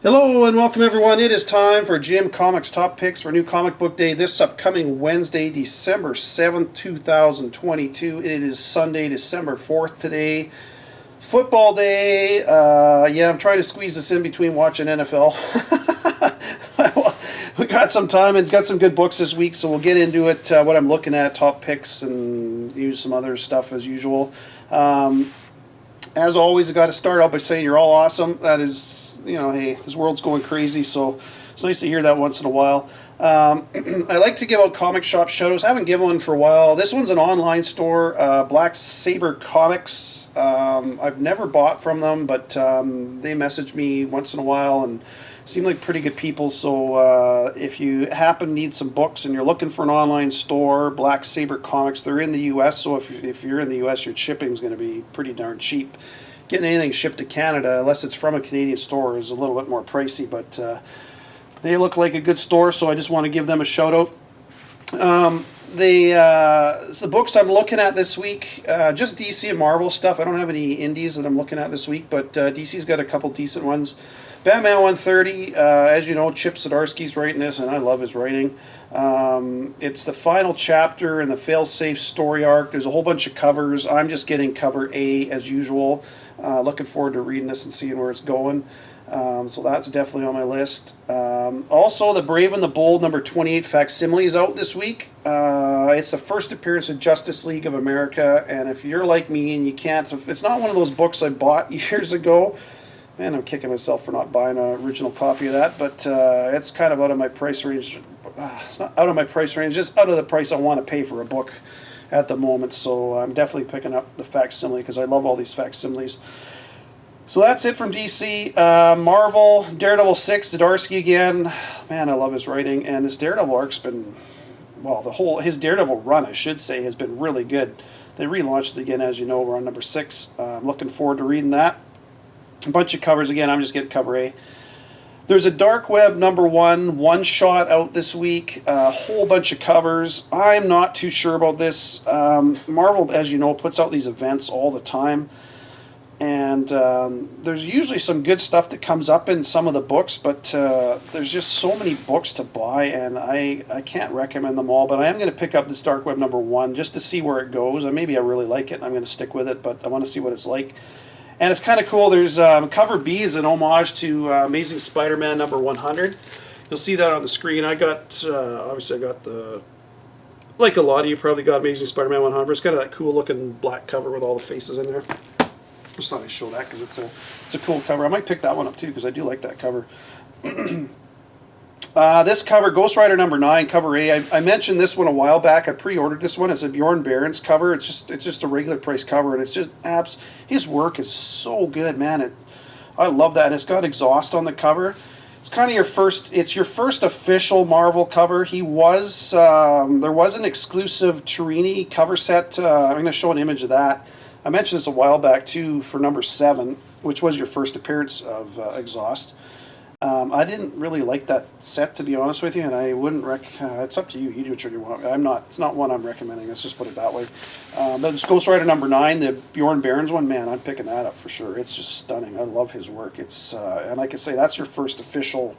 Hello and welcome everyone. It is time for Jim Comics Top Picks for New Comic Book Day this upcoming Wednesday, December 7th, 2022. It is Sunday, December 4th today. Football day. Yeah, I'm trying to squeeze this in between watching NFL. We got some time and got some good books this week, so we'll get into it, what I'm looking at, top picks, and use some other stuff as usual. As always, I got to start out by saying you're all awesome. That is, hey, this world's going crazy, so it's nice to hear that once in a while. I like to give out comic shop shout-outs. I haven't given one for a while. This one's an online store, Black Saber Comics. I've never bought from them, but they message me once in a while and seem like pretty good people. So if you happen to need some books and you're looking for an online store, Black Saber Comics, they're in the U.S., so if you're in the U.S., your shipping is going to be pretty darn cheap. Getting anything shipped to Canada, unless it's from a Canadian store, is a little bit more pricey, but they look like a good store, so I just want to give them a shout out. The books I'm looking at this week, just DC and Marvel stuff. I don't have any indies that I'm looking at this week, but DC's got a couple decent ones. Batman 130, as you know, Chip Zdarsky's writing this, and I love his writing. It's the final chapter in the fail-safe story arc. There's a whole bunch of covers. I'm just getting cover A as usual. Looking forward to reading this and seeing where it's going. So that's definitely on my list. Also, The Brave and the Bold number 28 facsimile is out this week. It's the first appearance of Justice League of America, and if you're like me and you can't, if it's not one of those books I bought years ago, man, I'm kicking myself for not buying an original copy of that, but it's kind of out of my price range. It's not out of my price range, just out of the price I want to pay for a book at the moment, so I'm definitely picking up the facsimile because I love all these facsimiles. So that's it from DC. Marvel, Daredevil 6, Zdarsky again. Man, I love his writing, and this Daredevil arc's been, well, his Daredevil run, I should say, has been really good. They relaunched it again, as you know, we're on number 6. I'm looking forward to reading that. A bunch of covers again, I'm just getting cover A. There's a Dark Web number 1 shot out this week, a whole bunch of covers. I'm not too sure about this. Marvel, as you know, puts out these events all the time, and there's usually some good stuff that comes up in some of the books, but there's just so many books to buy, and I can't recommend them all, but I am going to pick up this Dark Web number 1 just to see where it goes, and maybe I really like it, and I'm going to stick with it, but I want to see what it's like. And it's kind of cool. There's cover B is an homage to Amazing Spider-Man number 100. You'll see that on the screen. I got, obviously I got the, like a lot of you probably got Amazing Spider-Man 100. It's got that cool looking black cover with all the faces in there. Just thought I'd show that because it's a cool cover. I might pick that one up too because I do like that cover. This cover, Ghost Rider number 9, cover A. I mentioned this one a while back. I pre-ordered this one. It's a Bjorn Barron's cover. It's just a regular price cover, and it's just his work is so good, man. I love that. And it's got Exhaust on the cover. It's kind of your first official Marvel cover. There was an exclusive Torini cover set. I'm going to show an image of that. I mentioned this a while back too for number 7, which was your first appearance of Exhaust. I didn't really like that set, to be honest with you, and I wouldn't it's up to you. You do what you want. It's not one I'm recommending. Let's just put it that way. But this Ghost Rider number 9, the Bjorn Barron's one, man, I'm picking that up for sure. It's just stunning. I love his work. It's and like I say, that's your first official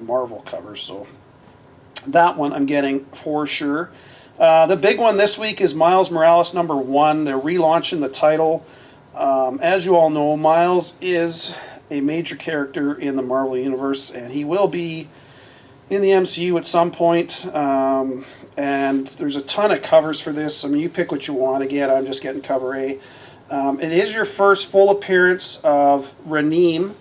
Marvel cover, so that one I'm getting for sure. The big one this week is Miles Morales number 1. They're relaunching the title. As you all know, Miles is a major character in the Marvel Universe, and he will be in the MCU at some point. And there's a ton of covers for this. I mean, you pick what you want. Again, I'm just getting cover A. It is your first full appearance of Raneem.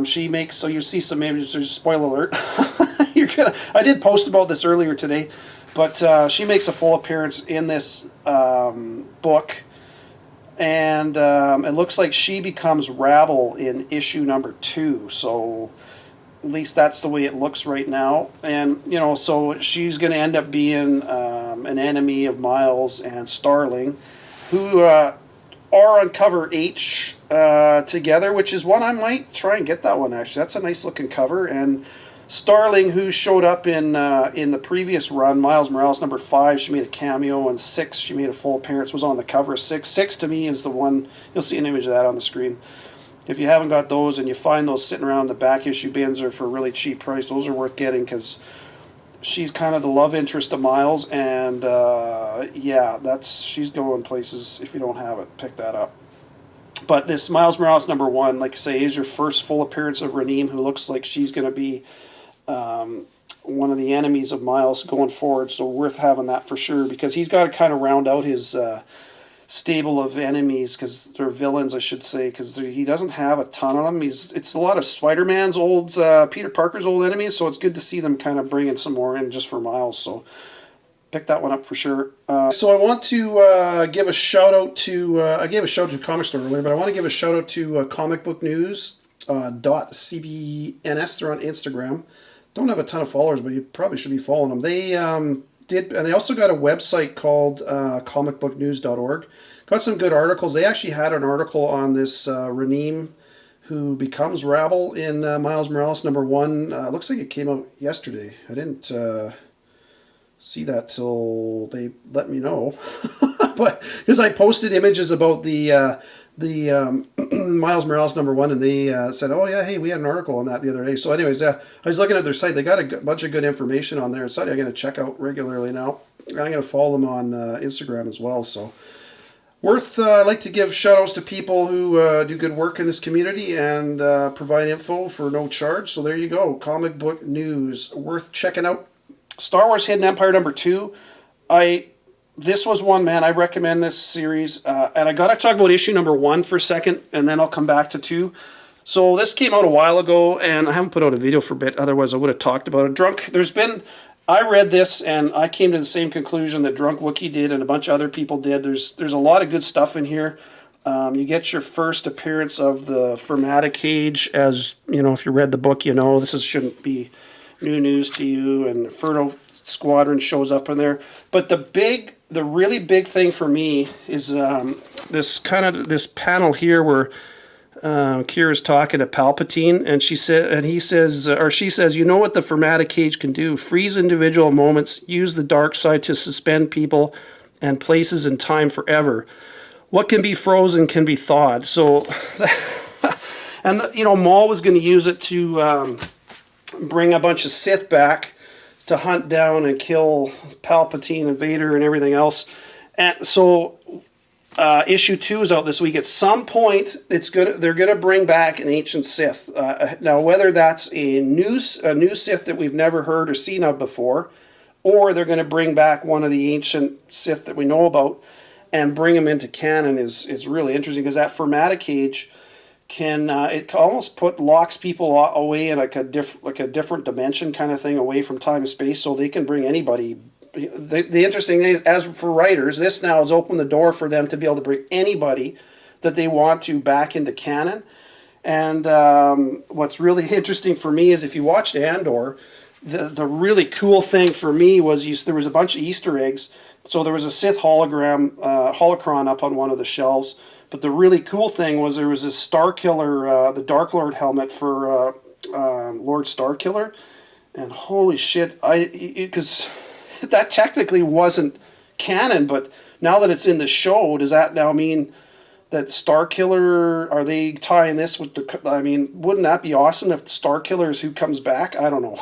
She makes, so you see some images, there's a spoiler alert. I did post about this earlier today, but she makes a full appearance in this book. And it looks like she becomes Rabble in issue number 2. So at least that's the way it looks right now. And, so she's going to end up being an enemy of Miles and Starling, who are on cover H together, which is one I might try and get that one, actually. That's a nice looking cover. And Starling, who showed up in the previous run, Miles Morales number 5, she made a cameo, and 6, she made a full appearance, was on the cover of 6. 6 to me is the one, you'll see an image of that on the screen. if you haven't got those and you find those sitting around the back issue bins or for a really cheap price, those are worth getting because she's kind of the love interest of Miles, and yeah, she's going places. If you don't have it, pick that up. But this Miles Morales #1, like I say, is your first full appearance of Raneem, who looks like she's going to be one of the enemies of Miles going forward. So worth having that for sure, because he's got to kind of round out his stable of enemies, because they're villains, I should say, because he doesn't have a ton of them. It's a lot of Spider-Man's old, Peter Parker's old enemies, so it's good to see them kind of bringing some more in just for Miles. So pick that one up for sure. So I want to give a shout out to, I gave a shout out to Comic Store earlier, but I want to give a shout out to Comic Book News .cbns. They're on Instagram. Don't have a ton of followers, but you probably should be following them. They and they also got a website called comicbooknews.org. Got some good articles. They actually had an article on this Raneem, who becomes Rabble in Miles Morales #1. Looks like it came out yesterday. I didn't see that till they let me know, but because I posted images about the Miles Morales #1, and they said, "Oh yeah, hey, we had an article on that the other day." So, anyways, I was looking at their site. They got a bunch of good information on there. It's something I'm going to check out regularly now. I'm going to follow them on Instagram as well. So, I like to give shout outs to people who do good work in this community and provide info for no charge. So there you go, Comic Book News, worth checking out. Star Wars Hidden Empire #2. This was one, man, I recommend this series. And I got to talk about issue #1 for a second, and then I'll come back to 2. So this came out a while ago, and I haven't put out a video for a bit. Otherwise, I would have talked about it. I read this, and I came to the same conclusion that Drunk Wookie did and a bunch of other people did. There's a lot of good stuff in here. You get your first appearance of the Fermata Cage. As, you know, if you read the book, you know this shouldn't be new news to you. And Inferno Squadron shows up in there. But the really big thing for me is this panel here where Kira's talking to Palpatine, and she says, "You know what the Fermata Cage can do? Freeze individual moments, use the dark side to suspend people and places in time forever. What can be frozen can be thawed." So, and Maul was going to use it to bring a bunch of Sith back to hunt down and kill Palpatine and Vader and everything else. And so issue 2 is out this week. At some point, they're gonna bring back an ancient Sith. Now, whether that's a new Sith that we've never heard or seen of before, or they're going to bring back one of the ancient Sith that we know about and bring them into canon is really interesting, because that Fermata Cage can it almost locks people away in like a different dimension kind of thing, away from time and space, so they can bring anybody. The interesting thing is, as for writers, this now has opened the door for them to be able to bring anybody that they want to back into canon. And what's really interesting for me is, if you watched Andor, the really cool thing for me was there was a bunch of Easter eggs. So there was a Sith holocron up on one of the shelves. But the really cool thing was there was this Starkiller, the Dark Lord helmet for Lord Starkiller. And holy shit, because that technically wasn't canon, but now that it's in the show, does that now mean that Starkiller, are they tying this with wouldn't that be awesome if Starkiller is who comes back? I don't know.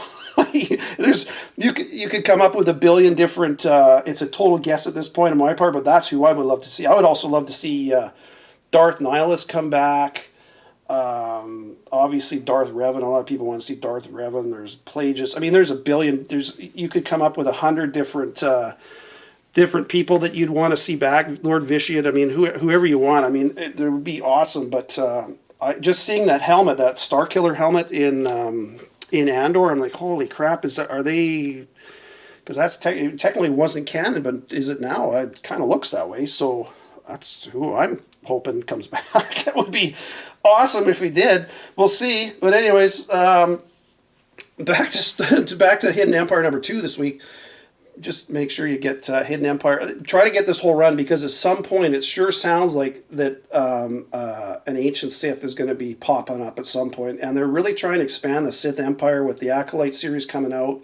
You could come up with a billion different, it's a total guess at this point on my part, but that's who I would love to see. I would also love to see Darth Nihilus come back. Obviously Darth Revan. A lot of people want to see Darth Revan. There's Plagueis. There's a billion. You could come up with 100 different people that you'd want to see back. Lord Vitiate. Whoever you want. It would be awesome. But just seeing that helmet, that Starkiller helmet in Andor, I'm like, holy crap! Are they? Because that's technically wasn't canon, but is it now? It kind of looks that way. So that's who I'm hoping comes back. It would be awesome if he did. We'll see. But anyways, back to Hidden Empire #2 this week. Just make sure you get Hidden Empire. Try to get this whole run, because at some point it sure sounds like that an ancient Sith is going to be popping up at some point, and they're really trying to expand the Sith Empire with the Acolyte series coming out.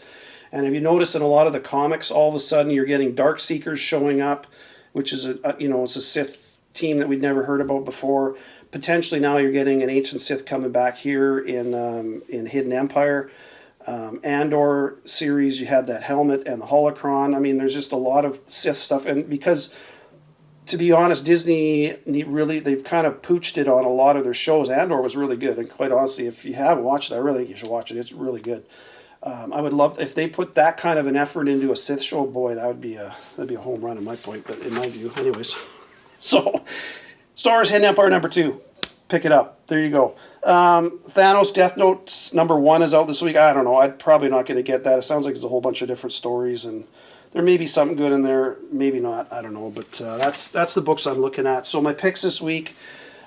And if you notice in a lot of the comics, all of a sudden you're getting Dark Seekers showing up, which is it's a Sith team that we'd never heard about before. potentially now you're getting an Ancient Sith coming back here in Hidden Empire. Andor series, you had that helmet and the holocron. I mean, there's just a lot of Sith stuff, and because, to be honest, Disney really, they've kind of pooched it on a lot of their shows. Andor was really good, and quite honestly, if you haven't watched it, I really think you should watch it. It's really good. I would love if they put that kind of an effort into a Sith show. Boy, that'd be a home run in my point, but in my view, anyways. So, Star Wars Hidden Empire #2. Pick it up. There you go. Thanos Death Note #1 is out this week. I don't know. I'm probably not going to get that. It sounds like there's a whole bunch of different stories, and there may be something good in there. Maybe not. I don't know. But that's the books I'm looking at. So my picks this week: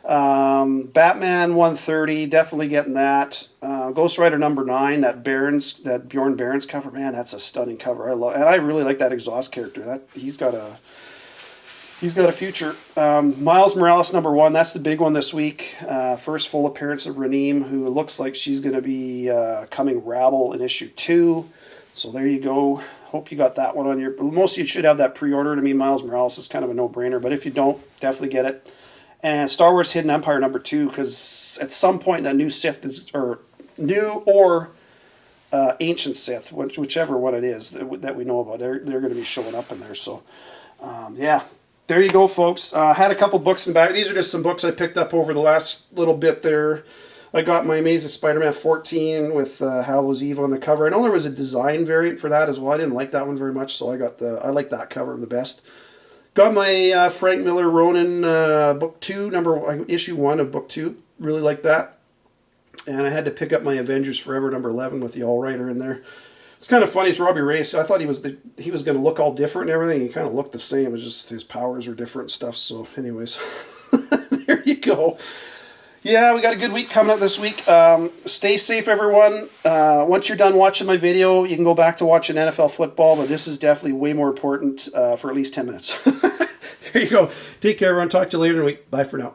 Batman 130. Definitely getting that. Ghost Rider #9. That Bjorn Barons cover. Man, that's a stunning cover. And I really like that exhaust character. He's got a future. Miles Morales #1, that's the big one this week. First full appearance of Raneem, who looks like she's going to be coming Rabble in issue 2. So there you go. Hope you got that one on your... Most of you should have that pre-ordered. I mean, Miles Morales is kind of a no-brainer, but if you don't, definitely get it. And Star Wars Hidden Empire #2, because at some point that new Sith is... or new or Ancient Sith, whichever one it is that we know about, they're going to be showing up in there. So, yeah. There you go, folks. I had a couple books in the back. These are just some books I picked up over the last little bit there. I got my Amazing Spider-Man 14 with Hallows Eve on the cover. I know there was a design variant for that as well. I didn't like that one very much, so I like that cover the best. Got my Frank Miller Ronin book 2, issue 1 of book 2. Really like that. And I had to pick up my Avengers Forever #11 with the All-Righter in there. It's kind of funny. It's Robbie Reyes. I thought he was going to look all different and everything. He kind of looked the same. It's just his powers are different and stuff. So, anyways, there you go. Yeah, we got a good week coming up this week. Stay safe, everyone. Once you're done watching my video, you can go back to watching NFL football. But this is definitely way more important for at least 10 minutes. There you go. Take care, everyone. Talk to you later in the week. Bye for now.